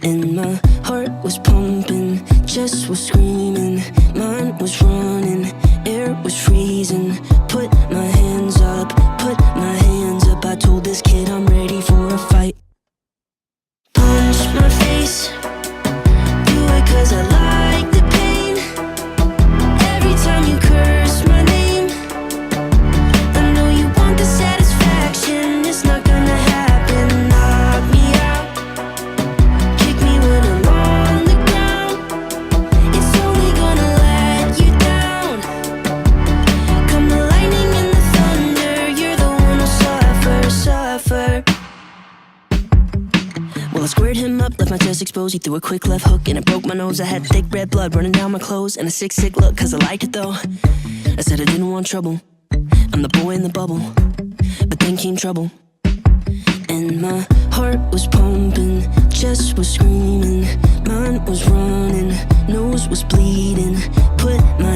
And my heart was pumping, chest was screaming, mind was running, air was freezing. Put my hands up, put my hands up. I told this kid I'm ready for a fight. Punch my face, do it cause I like the pain. Every time you curse my name, I know you want the satisfaction. It's not gonna happen. Knock me out, kick me when I'm on the ground. It's only gonna let you down. Come the lightning and the thunder, you're the one who'll suffer. Well, I squared him up, left my chest exposed. He threw a quick left hook and it broke my nose. I had thick red blood running down my clothes and a sick look, cause I liked it though. I said I didn't want trouble, I'm the boy in the bubble. But then came trouble, and my heart was pumping, chest was screaming, mind was running, nose was bleeding. Put my